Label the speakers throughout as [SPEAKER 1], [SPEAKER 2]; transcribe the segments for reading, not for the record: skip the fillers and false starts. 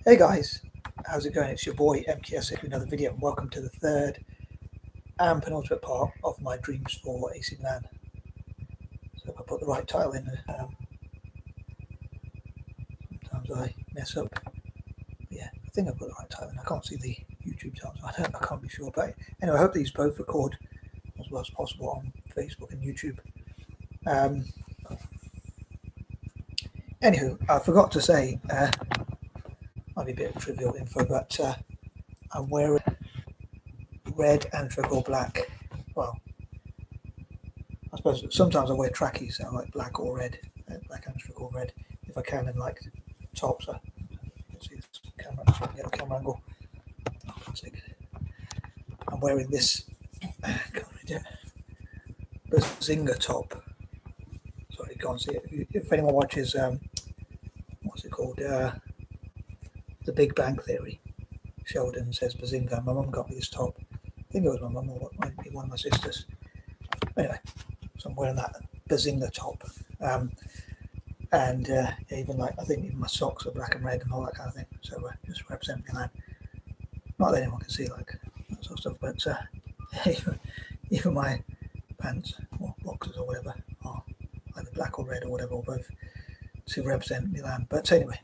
[SPEAKER 1] Hey guys, how's it going? It's your boy M.K.S with another video, and welcome to the third and penultimate part of my dreams for AC Milan. So if I put the right title in, sometimes I mess up. But yeah, I think I put the right title in. I can't see the YouTube title, so I can't be sure. But anyway, I hope these both record as well as possible on Facebook and YouTube. Anywho, I forgot to say, might be a bit of trivial info, but I'm wearing red and triple black. Well, I suppose sometimes I wear trackies that are like black or red, black and triple red, if I can, and like tops. You can see this camera, so I can get the camera angle. I'm wearing this Bazinga top. Sorry, you can't see it. If anyone watches, what's it called? The Big Bang Theory. Sheldon says Bazinga. My mum got me this top. I think it was my mum or it might be one of my sisters. Anyway, so I'm wearing that Bazinga top. And even like, I think even my socks are black and red and all that kind of thing. So just represent Milan. Not that anyone can see like that sort of stuff, but even my pants or boxers or whatever are either black or red or whatever, or both, to represent Milan. But anyway,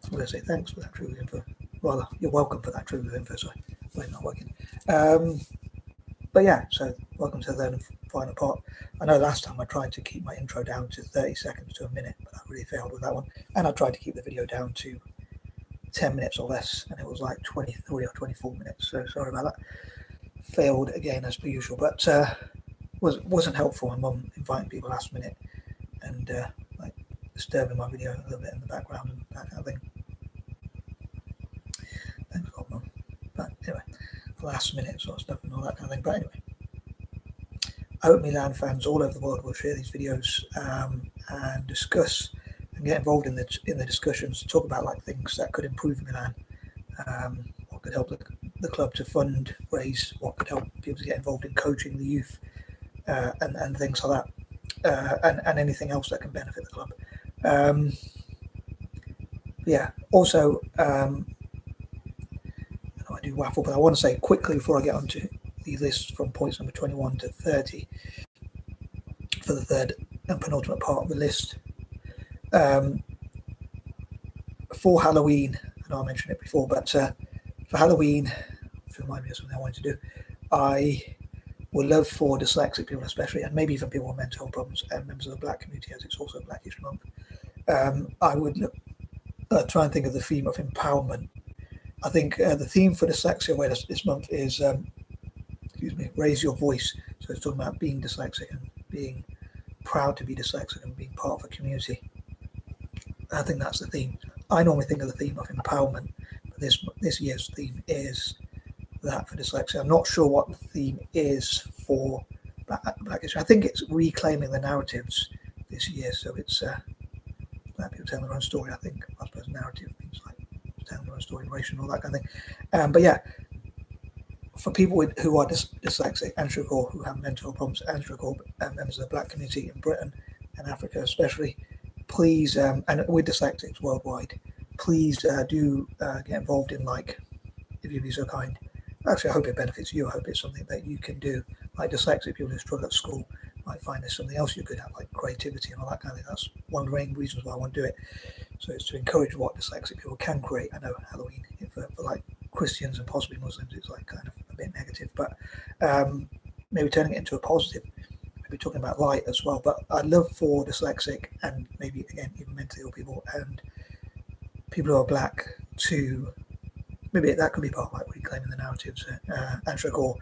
[SPEAKER 1] I'm going to say thanks for that trivial info. Well, you're welcome for that trivial info. Sorry, it's not working. But yeah, so welcome to the third and final part. I know last time I tried to keep my intro down to 30 seconds to a minute, but I really failed with that one. And I tried to keep the video down to 10 minutes or less, and it was like 23 or 24 minutes. So sorry about that. Failed again as per usual, but wasn't helpful. My mum inviting people last minute and like disturbing my video a little bit in the background and that kind of thing. Thanks God, Mum. But anyway, last minute sort of stuff and all that kind of thing. But anyway, I hope Milan fans all over the world will share these videos and discuss and get involved in the discussions to talk about like things that could improve Milan, what could help the club to fundraise, what could help people to get involved in coaching the youth, and things like that, and anything else that can benefit the club. Yeah, also, I do waffle, but I want to say quickly before I get onto the list from points number 21 to 30 for the third and penultimate part of the list. For Halloween, I know I mentioned it before, but for Halloween, if you remind me of something I wanted to do, I would love for dyslexic people especially, and maybe even people with mental health problems and members of the Black community, as it's also Black History Month, I would try and think of the theme of empowerment. I think the theme for Dyslexia Awareness this month is, raise your voice. So it's talking about being dyslexic and being proud to be dyslexic and being part of a community. I think that's the theme. I normally think of the theme of empowerment, but this year's theme is that for dyslexia. I'm not sure what the theme is for Black history. I think it's reclaiming the narratives this year. So it's Black people telling their own story. I suppose narrative means like telling their own story, narration, all that kind of thing. But yeah, for people who are dyslexic and who have mental problems and members of the Black community in Britain and Africa especially, please, and with dyslexics worldwide, please do get involved in, like, if you'd be so kind. Actually, I hope it benefits you. I hope it's something that you can do. Like dyslexic people who struggle at school might find there's something else you're good at, like creativity and all that kind of thing. That's one of the main reasons why I want to do it. So it's to encourage what dyslexic people can create. I know Halloween, for like Christians and possibly Muslims, it's like kind of a bit negative, but maybe turning it into a positive. Maybe talking about light as well. But I'd love for dyslexic and maybe, again, even mentally ill people and people who are Black to, maybe that could be part of like reclaiming the narratives, or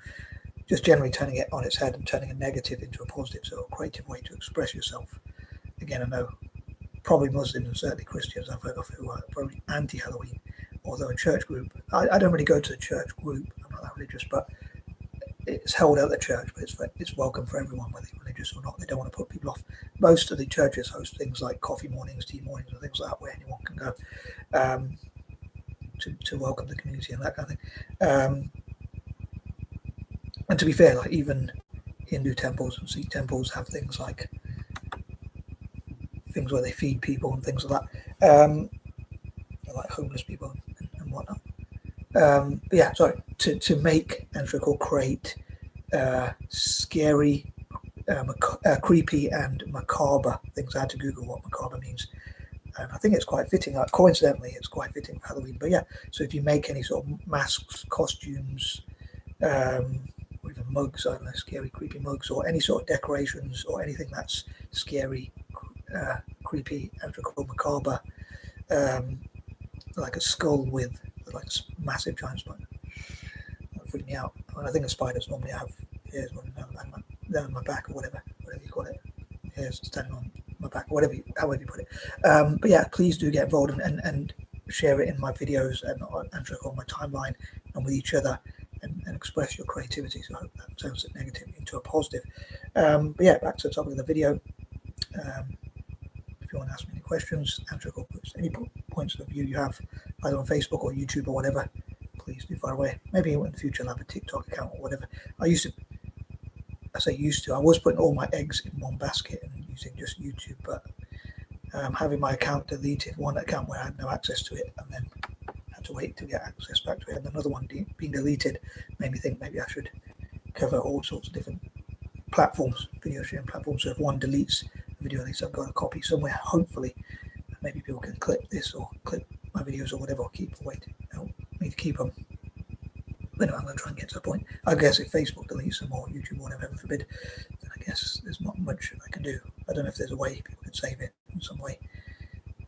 [SPEAKER 1] just generally turning it on its head and turning a negative into a positive, so a creative way to express yourself. Again, I know probably Muslims and certainly Christians I've heard of who are very anti-Halloween, although a church group, I don't really go to the church group, I'm not that religious, but it's held at the church, but it's welcome for everyone, whether you're religious or not. They don't want to put people off. Most of the churches host things like coffee mornings, tea mornings, and things like that, where anyone can go to welcome the community and that kind of thing. And to be fair, like even Hindu temples and Sikh temples have things like things where they feed people and things like that. like homeless people and whatnot. But yeah, sorry, to make and to create scary, creepy, and macabre things. I had to Google what macabre means, and I think it's quite fitting. Coincidentally, it's quite fitting for Halloween. But yeah, so if you make any sort of masks, costumes, or even mugs, I don't know, scary, creepy mugs, or any sort of decorations, or anything that's scary, creepy, and macabre, like a skull with like a massive giant spider. That freaked me out. And I think the spiders normally have hairs down my back or whatever you call it, hairs standing on my back, however you put it. But yeah, please do get involved and share it in my videos and on my timeline and with each other, and express your creativity. So I hope that turns it negative into a positive. But yeah, back to the topic of the video. If you want to ask me any questions, answer any points of view you have, either on Facebook or YouTube or whatever, please do fire away. Maybe in the future I'll have a TikTok account or whatever. I was putting all my eggs in one basket and using just YouTube, but having my account deleted, one account where I had no access to it, and then had to wait to get access back to it, and another one being deleted, made me think maybe I should cover all sorts of different platforms, video sharing platforms. So if one deletes a video, at least I've got a copy somewhere, hopefully. Maybe people can clip this or clip my videos or whatever, or help me to keep them. But anyway, I'm going to try and get to the point. I guess if Facebook deletes them or YouTube or whatever, heaven forbid, then I guess there's not much I can do. I don't know if there's a way people could save it in some way.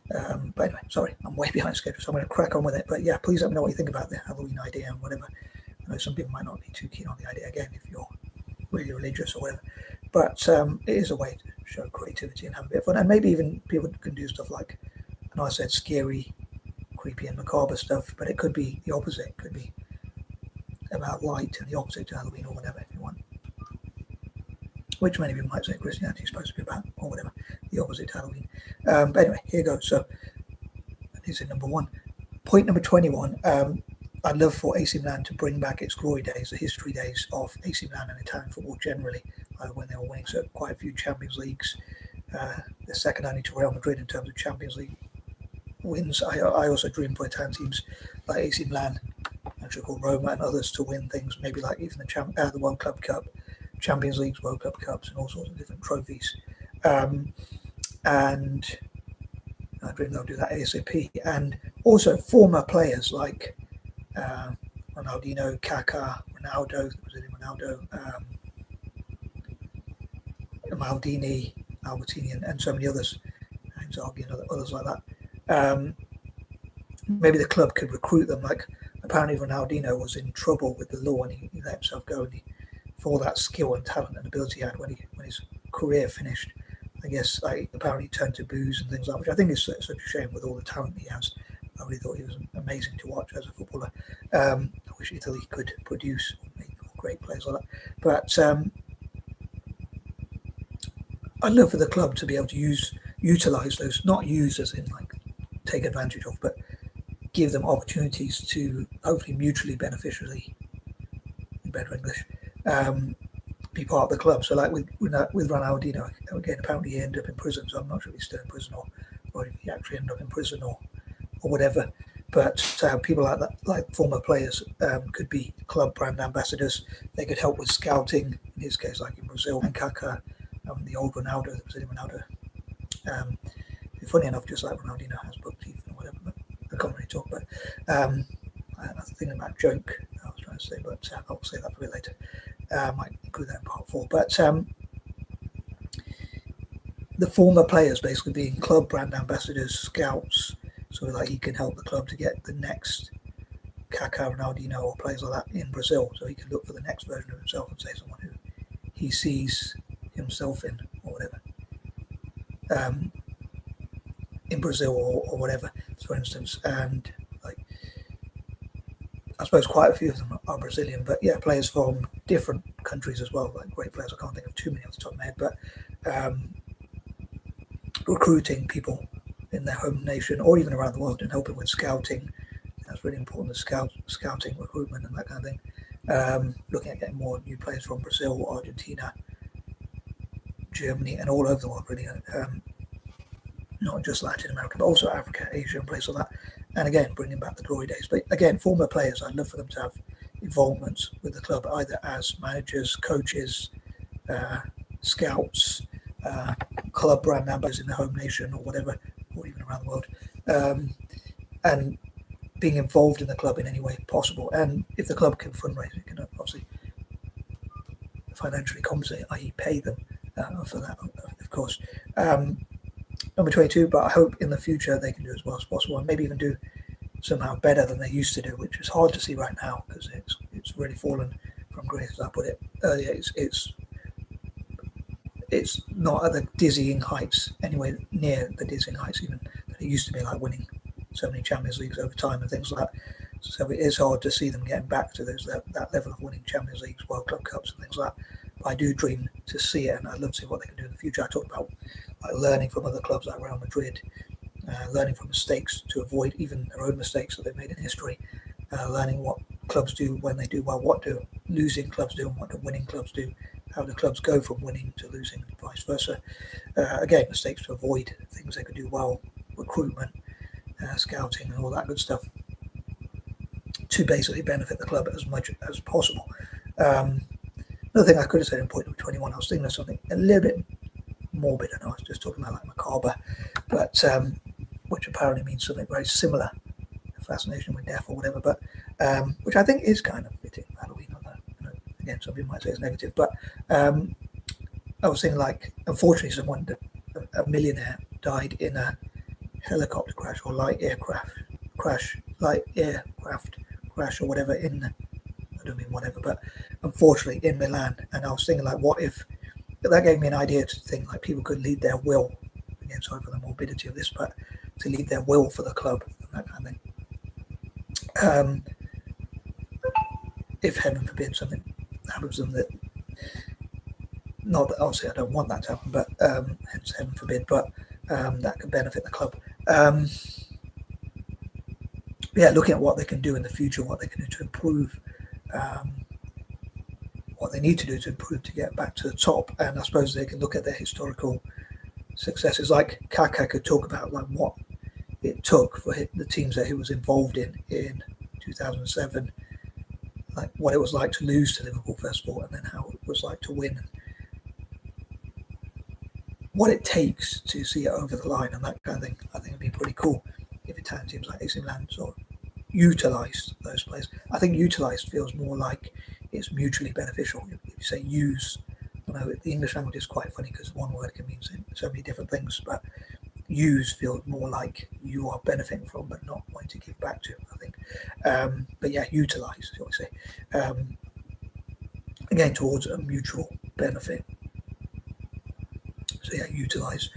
[SPEAKER 1] But anyway, sorry, I'm way behind schedule, so I'm going to crack on with it. But yeah, please let me know what you think about the Halloween idea and whatever. I know some people might not be too keen on the idea, again, if you're really religious or whatever. But it is a way to show creativity and have a bit of fun. And maybe even people can do stuff like, I know I said scary, creepy, and macabre stuff, but it could be the opposite. It could be about light and the opposite to Halloween or whatever, if you want. Which many people might say Christianity is supposed to be about, or whatever, the opposite to Halloween. But anyway, here goes. So, this is number 1. Point number 21. I'd love for AC Milan to bring back its glory days, the history days of AC Milan and Italian football generally, when they were winning quite a few Champions Leagues. The second only to Real Madrid in terms of Champions League wins. I also dream for Italian teams like AC Milan, and Roma, and others to win things, maybe like even the World Club Cup, Champions Leagues, World Club Cups, and all sorts of different trophies. And I dream they'll do that ASAP. And also former players like Ronaldinho, Kaká, Ronaldo, Maldini, Albertini, and so many others, Inzaghi and others like that. Maybe the club could recruit them. Like apparently Ronaldinho was in trouble with the law and he let himself go, and for all that skill and talent and ability he had when his career finished, I guess apparently turned to booze and things like that, which I think is such a shame with all the talent he has. I really thought he was amazing to watch as a footballer. I wish Italy could produce great players like that. But I'd love for the club to be able to utilise those, not use as in like take advantage of, but give them opportunities to hopefully mutually beneficially, in better English, be part of the club. So like with Ronaldinho, again, apparently he ended up in prison, so I'm not sure if he's still in prison or if he actually ended up in prison or whatever. But people like that, like former players, could be club brand ambassadors. They could help with scouting, in his case, like in Brazil, and Kaká, the old Ronaldo, the Brazilian Ronaldo. Funny enough, just like Ronaldinho has buck teeth or whatever, but I can't really talk about it. That's the thing about joke I was trying to say, but I'll say that a bit later. I might include that in part 4. But the former players basically being club brand ambassadors, scouts, so like he can help the club to get the next Kaká, Ronaldinho, or players like that in Brazil, so he can look for the next version of himself and say someone who he sees himself in or whatever. In Brazil or whatever, for instance, and like I suppose quite a few of them are Brazilian, but yeah, players from different countries as well, like great players. I can't think of too many off the top of my head, but recruiting people in their home nation or even around the world and helping with scouting. That's really important, the scouting, recruitment, and that kind of thing. Looking at getting more new players from Brazil, Argentina, Germany, and all over the world, really. Not just Latin America, but also Africa, Asia, and places like and again, bringing back the glory days. But again, former players, I'd love for them to have involvement with the club, either as managers, coaches, scouts, club brand ambassadors in the home nation or whatever, or even around the world, and being involved in the club in any way possible. And if the club can fundraise, it can obviously financially compensate, i.e. pay them for that, of course. Number 22, but I hope in the future they can do as well as possible, and maybe even do somehow better than they used to do, which is hard to see right now because it's really fallen from grace, as I put it earlier. It's not at the dizzying heights, anywhere near the dizzying heights even that it used to be, like winning so many Champions Leagues over time and things like that. So it is hard to see them getting back to that level of winning Champions Leagues, World Club Cups and things like that. But I do dream to see it, and I'd love to see what they can do in the future. I talked about like learning from other clubs like Real Madrid, learning from mistakes to avoid even their own mistakes that they've made in history, learning what clubs do when they do well, what do losing clubs do and what do winning clubs do, how do clubs go from winning to losing and vice versa. Again, mistakes to avoid, things they could do well, recruitment, scouting and all that good stuff to basically benefit the club as much as possible. Another thing I could have said in point number 21, I was thinking of something a little bit morbid, and I was just talking about like macabre, but which apparently means something very similar, fascination with death or whatever, but which I think is kind of fitting Halloween. Again, some people might say it's negative, but I was thinking, like, unfortunately, someone, a millionaire, died in a helicopter crash or light aircraft crash or whatever I don't mean whatever, but unfortunately in Milan. And I was thinking, like, what if that gave me an idea to think like people could leave their will, again, sorry for the morbidity of this, but to leave their will for the club and that kind of thing. If heaven forbid something happens to them, that not that obviously I don't want that to happen, but hence heaven forbid, but that could benefit the club. Looking at what they can do in the future, what they can do to improve, what they need to do to improve to get back to the top. And I suppose they can look at their historical successes, like Kaka could talk about like what it took for the teams that he was involved in 2007, like what it was like to lose to Liverpool first of all, and then how it was like to win, what it takes to see it over the line and that kind of thing. I think it'd be pretty cool if Italian teams like AC Milan sort of utilised those players. I think utilised feels more like it's mutually beneficial. If you say use, I know the English language is quite funny because one word can mean so many different things, but use feels more like you are benefiting from but not wanting to give back to, I think. But yeah, utilise is what we say. Again, towards a mutual benefit. So yeah, utilise.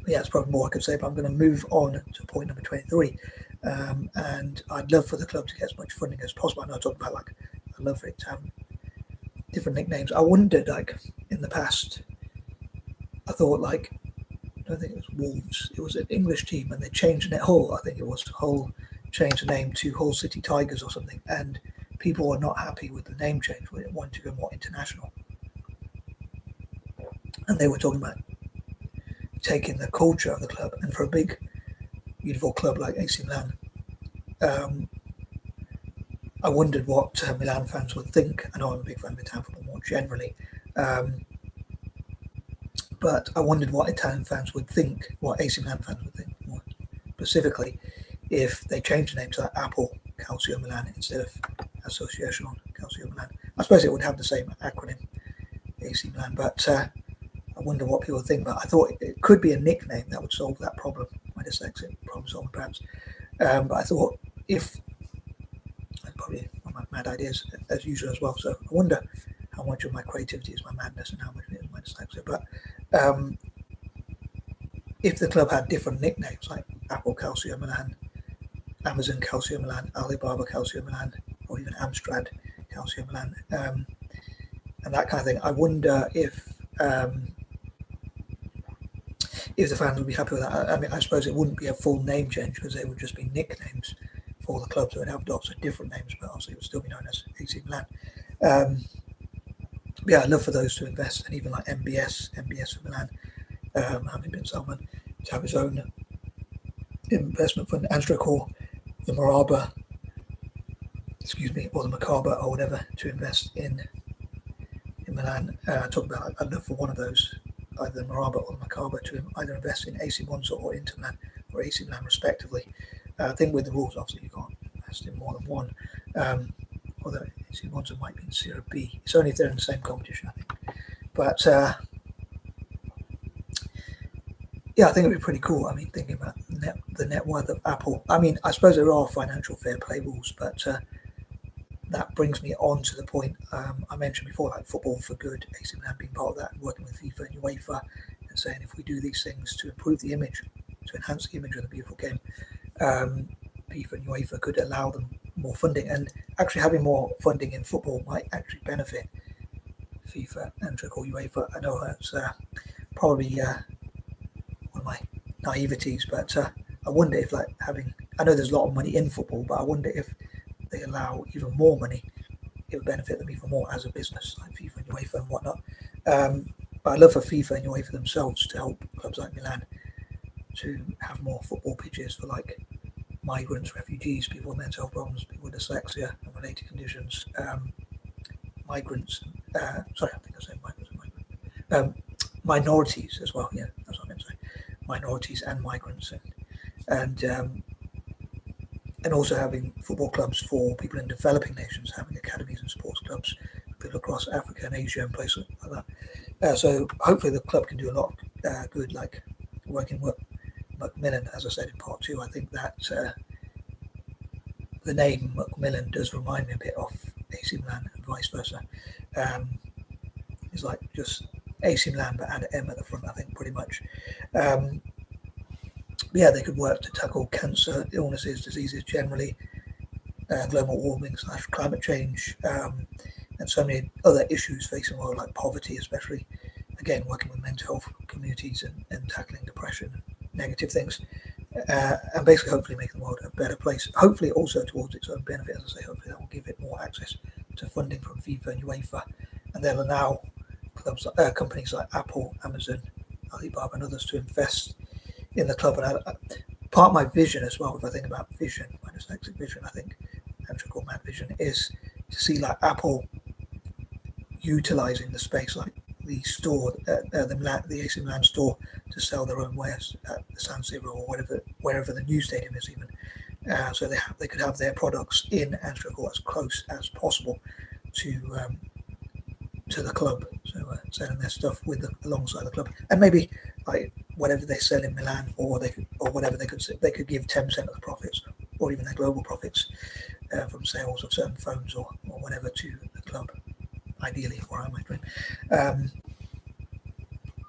[SPEAKER 1] It's probably more I could say, but I'm going to move on to point number 23. And I'd love for the club to get as much funding as possible. I know I talked about like I'd love for it to have different nicknames. I wondered, like in the past, I thought like I don't think it was Wolves. It was an English team, and they changed it. Hull, I think it was Hull, changed the name to Hull City Tigers or something. And people were not happy with the name change. They wanted to go more international. And they were talking about taking the culture of the club, and for a big, beautiful club like AC Milan, I wondered what Milan fans would think. I know I'm a big fan of Italian football more generally, but I wondered what Italian fans would think, what AC Milan fans would think more specifically, if they changed the name to like Apple Calcio Milan instead of Associazione Calcio Milan. I suppose it would have the same acronym, AC Milan, but I wonder what people think. But I thought it could be a nickname that would solve that problem, my dyslexic problem solving perhaps. But I thought if, probably one of my mad ideas as usual as well, so I wonder how much of my creativity is my madness and how much of it is my dyslexia. But if the club had different nicknames like Apple Calcio Milan, Amazon Calcio Milan, Alibaba Calcio Milan, or even Amstrad Calcio Milan, and that kind of thing, I wonder if the fans would be happy with that. I mean, I suppose it wouldn't be a full name change because they would just be nicknames for the clubs that would have lots of different names, but obviously it would still be known as AC Milan. I'd love for those to invest, and even like M.B.S for Milan, Mohammed bin Salman, to have his own investment fund, Anstra Core, the Maraba, or the Macabre or whatever to invest in Milan. I talked about I'd love for one of those, either the Maraba or the Macabre, to either invest in AC Monza or Inter Milan or AC Milan respectively. I think with the rules, obviously, you can't invest in more than one. Although AC Monza might be in Serie B. It's only if they're in the same competition, I think. But yeah, I think it'd be pretty cool. I mean, thinking about the net worth of Apple. I mean, I suppose there are financial fair play rules, but that brings me on to the point I mentioned before, like Football for Good, AC Milan being part of that, and working with FIFA and UEFA, and saying if we do these things to improve the image, to enhance the image of the beautiful game, FIFA and UEFA could allow them more funding. And actually having more funding in football might actually benefit FIFA and UEFA. I know that's probably one of my naiveties, but I wonder if I know there's a lot of money in football, but I wonder if they allow even more money, it would benefit them even more as a business, like FIFA and UEFA and whatnot. But I'd love for FIFA and UEFA themselves to help clubs like Milan to have more football pitches for like migrants, refugees, people with mental health problems, people with dyslexia and related conditions, migrants. Sorry, I think I said migrants. Minorities as well. Yeah, that's what I meant to say. Minorities and migrants, and also having football clubs for people in developing nations, having academies and sports clubs, people across Africa and Asia and places like that. So hopefully the club can do a lot of good, like working with Macmillan, as I said in part 2. I think that the name Macmillan does remind me a bit of AC Milan and vice versa. It's like just AC Milan but add an M at the front, I think, pretty much. Yeah, they could work to tackle cancer, illnesses, diseases generally, global warming / climate change, and so many other issues facing the world, like poverty especially. Again, working with mental health communities and tackling depression and negative things, and basically hopefully making the world a better place. Hopefully also towards its own benefit, as I say, hopefully that will give it more access to funding from FIFA and UEFA, and they'll allow companies like Apple, Amazon, Alibaba and others to invest in the club. And part of my vision as well, if I think about vision, my dyslexic vision, I think, and called mad vision, is to see like Apple utilizing the space, like the store, the AC Milan store, to sell their own wares at the San Siro or wherever the new stadium is even. So they could have their products in Anstruther as close as possible to the club, so selling their stuff alongside the club, and maybe like whatever they sell in Milan, or whatever they could give 10% of the profits, or even their global profits from sales of certain phones or whatever to the club. Ideally, or I might dream,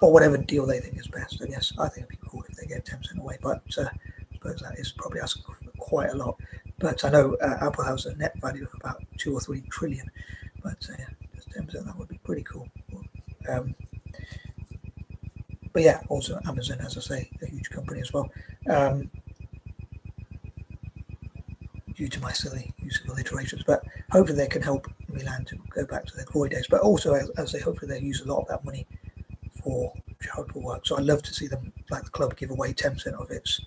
[SPEAKER 1] or whatever deal they think is best. I guess I think it'd be cool if they get 10% away, but I suppose that is probably asking for quite a lot. But I know Apple has a net value of about 2 or 3 trillion. But yeah, just 10%, that would be pretty cool. But yeah, also Amazon, as I say, a huge company as well. Due to my silly use of alliterations, but hopefully they can help Milan to go back to their glory days. But also, as I say, hopefully they use a lot of that money for charitable work. So I'd love to see them, like the club, give away 10% of its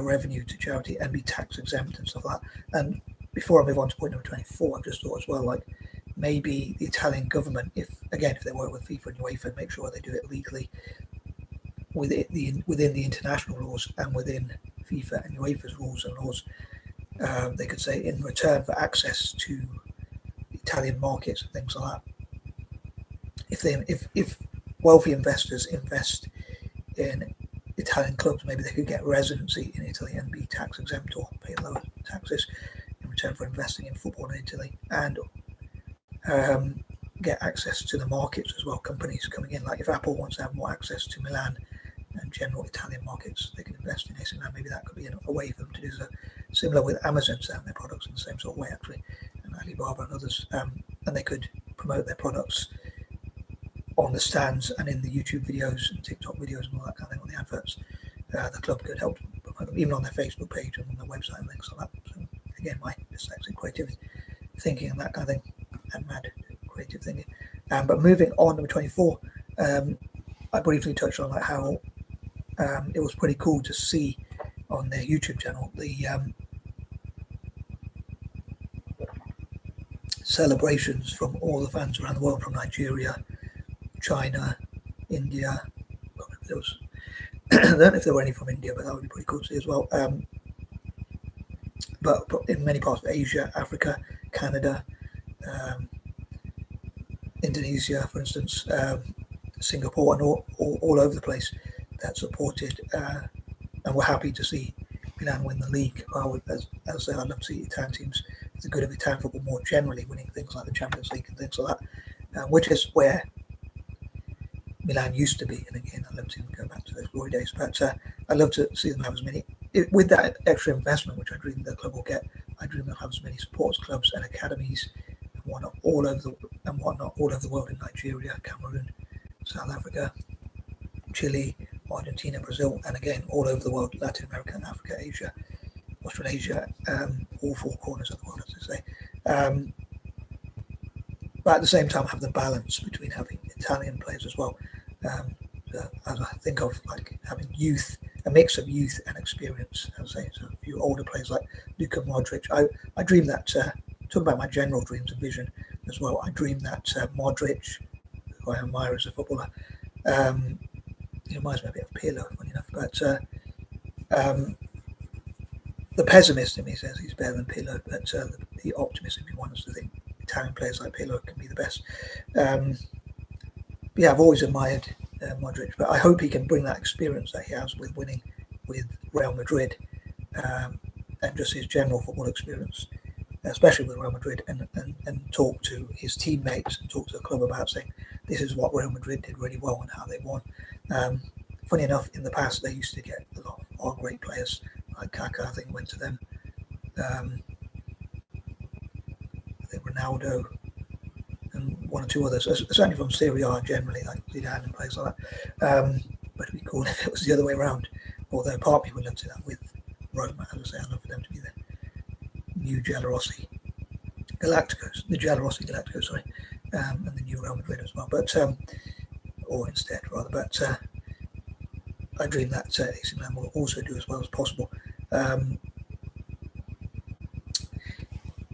[SPEAKER 1] revenue to charity and be tax exempt and stuff like that. And before I move on to point number 24, I've just thought as well, like maybe the Italian government, if they work with FIFA and UEFA, make sure they do it legally within the international laws and within FIFA and UEFA's rules and laws. They could say in return for access to Italian markets and things like that. If wealthy investors invest in Italian clubs, maybe they could get residency in Italy and be tax exempt or pay lower taxes in return for investing in football in Italy, and get access to the markets as well. Companies coming in, like if Apple wants to have more access to Milan and general Italian markets, they can invest in AC Milan. Maybe that could be a way for them to do so. Similar with Amazon selling their products in the same sort of way, actually, and Alibaba and others, and they could promote their products on the stands and in the YouTube videos and TikTok videos and all that kind of thing on the adverts. The club could help promote them, even on their Facebook page and on their website and things like that. So again, my dyslexic creative thinking and that kind of thing, and mad creative thinking. But moving on, number 24, I briefly touched on like how it was pretty cool to see on their YouTube channel celebrations from all the fans around the world, from Nigeria, China, India. There was, I don't know if there were any from India, but that would be pretty cool to see as well. But in many parts of Asia, Africa, Canada, Indonesia, for instance, Singapore, and all over the place that supported and were happy to see Milan win the league. As I say, I'd love to see Italian teams, the good of Italian football more generally, winning things like the Champions League and things like that, which is where Milan used to be. And again, I'd love to go back to those glory days. But I'd love to see them have as many, with that extra investment, which I dream the club will get. I dream they'll have as many sports clubs and academies and whatnot all over the world, in Nigeria, Cameroon, South Africa, Chile, Argentina, Brazil, and again all over the world: Latin America, Africa, Asia, Australasia, all four corners of the world, as I say. But at the same time, have the balance between having Italian players as well. As I think of like having youth, a mix of youth and experience. As I say, so a few older players like Luka Modric. I dream that. Talk about my general dreams and vision as well. I dream that Modric, who I admire as a footballer, he reminds me a bit of Pirlo, funny enough. But the pessimist in me says he's better than Pirlo, but the optimist in me wants to think Italian players like Pirlo can be the best. Yeah, I've always admired Modric, but I hope he can bring that experience that he has with winning with Real Madrid, and just his general football experience, especially with Real Madrid, and talk to his teammates and talk to the club about saying this is what Real Madrid did really well and how they won. Funny enough, in the past they used to get a lot of our great players, like Kaká, I think went to them. I think Ronaldo and one or two others, certainly from Serie A generally, like Zidane and players like that. But it'd be cool if it was the other way around. Although part of me would love to see that with Roma. As I say, I'd love for them to be the new the Giallorossi Galacticos, sorry, and the new Real Madrid as well. But or instead, rather. But I dream that AC Milan will also do as well as possible.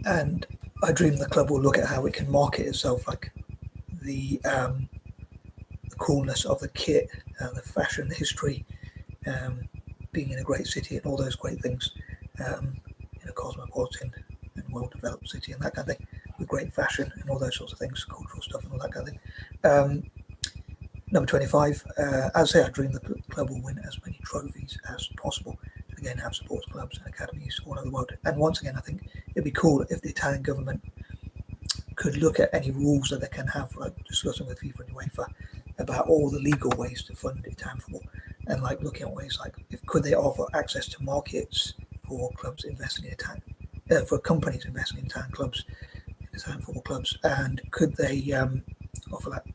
[SPEAKER 1] And I dream the club will look at how it can market itself, like the coolness of the kit, the fashion, the history, being in a great city and all those great things, in a cosmopolitan and well-developed city and that kind of thing, with great fashion and all those sorts of things, cultural stuff and all that kind of thing. Number 25, as I say, I dream the club will win as many trophies as possible. And again, have sports clubs and academies all over the world. And once again, I think it'd be cool if the Italian government could look at any rules that they can have, like discussing with FIFA and UEFA about all the legal ways to fund Italian football, and like looking at ways like could they offer access to markets for clubs investing in Italian, for companies investing in Italian clubs, Italian football clubs, and could they offer that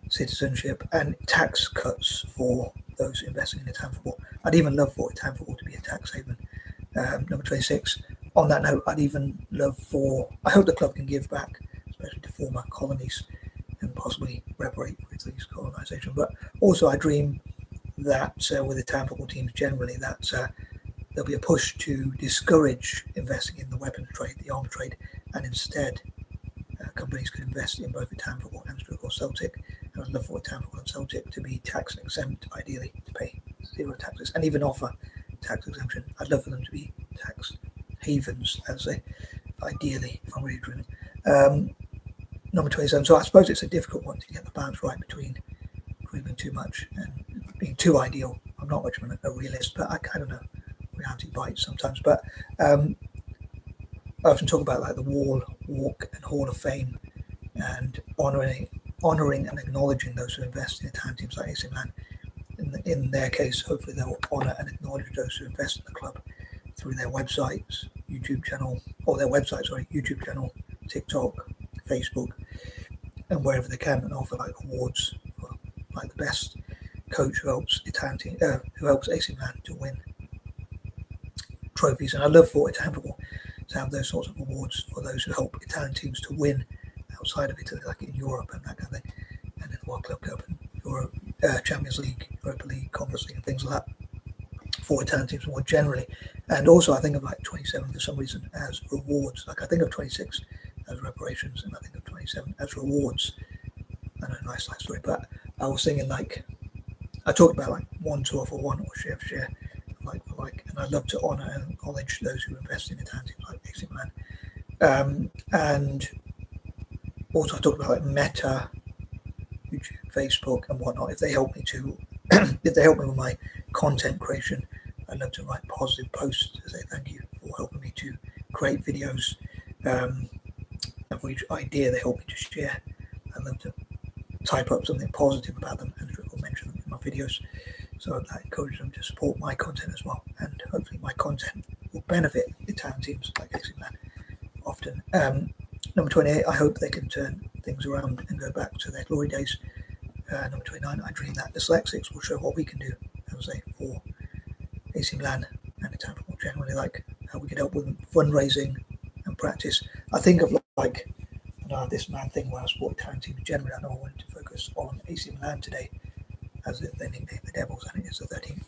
[SPEAKER 1] citizenship and tax cuts for those investing in Italian football. I'd even love for Italian football to be a tax haven. Number 26. On that note, I hope the club can give back, especially to former colonies, and possibly reparate with these colonisation. But also I dream that with Italian football teams generally, that there'll be a push to discourage investing in the weapons trade, the arms trade, and instead companies could invest in both Italian football and Celtic. And I'd love for Italian football and Celtic to be tax exempt, ideally, to pay zero taxes and even offer tax exemption. I'd love for them to be tax havens, as they ideally, if I'm really dreaming. Number 27. So I suppose it's a difficult one to get the balance right between dreaming too much and being too ideal. I'm not much of a realist, but I don't know. Reality bites sometimes. But I often talk about like the Wall, Walk, and Hall of Fame, and honouring and acknowledging those who invest in Italian teams like AC Milan. In their case, hopefully they'll honour and acknowledge those who invest in the club through their websites, YouTube channel, TikTok, Facebook, and wherever they can, and offer like awards for like the best coach who helps AC Milan to win trophies. And I love for Italian football to have those sorts of awards for those who help Italian teams to win outside of Italy, like in Europe and that kind of thing, and in the World Club Cup and Europe, Champions League, Europa League, Conference League, and things like that for Italian teams more generally. And also I think of like 27 for some reason as rewards. Like I think of 26 as reparations, and I think of 27 as rewards. I know, nice life story, but I was thinking like, I talked about like 1 2 for 1 or share for share, like for like, and I love to honour and acknowledge those who invest in Italian teams like AC Milan. And also I talked about like Meta, YouTube, Facebook, and whatnot. If they help me to, if they help me with my content creation, I'd love to write positive posts to say thank you for helping me to create videos. And for each idea they help me to share, I'd love to type up something positive about them and mention them in my videos. So that encourages them to support my content as well, and hopefully my content will benefit Italian teams like AC Milan often. Number 28, I hope they can turn things around and go back to their glory days. Number 29, I dream that dyslexics will show what we can do, I would say, for AC Milan and Italian football generally, like how we can help with fundraising and practice. I think of like this man thing where I support Italian teams generally. I know I wanted to focus on AC Milan today, as they nickname the Devils, and it is the 13th.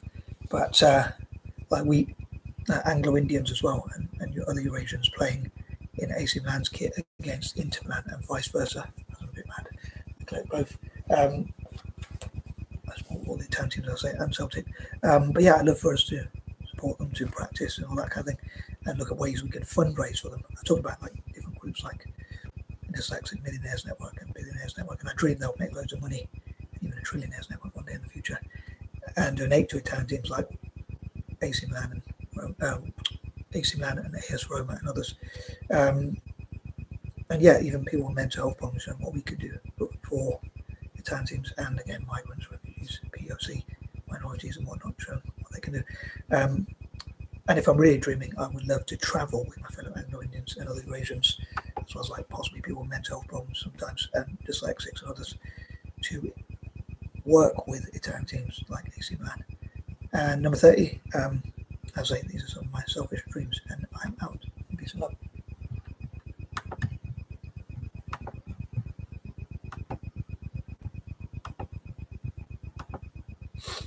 [SPEAKER 1] But like we Anglo-Indians as well, and your other Eurasians playing in AC Milan's kit against Inter Milan and vice versa. I'm a bit mad. I collect both. I support all the Italian teams, I'll say, and Celtic. But yeah, I'd love for us to support them, to practice and all that kind of thing, and look at ways we could fundraise for them. I talk about like different groups like Dyslexic Millionaires Network and Billionaires Network, and I dream they'll make loads of money, even a Trillionaires Network one day in the future, and donate to Italian teams like AC Milan and AC Milan and AS Roma and others. And yeah, even people with mental health problems, and what we could do for Italian teams, and again, migrants, refugees, POC, minorities, and whatnot, showing what they can do. And if I'm really dreaming, I would love to travel with my fellow Anglo-Indians and other Eurasians, as well as like possibly people with mental health problems sometimes, and dyslexics and others, to work with Italian teams like AC Milan. And number 30, as I say, these are some of my selfish dreams, and I'm out. Peace and love.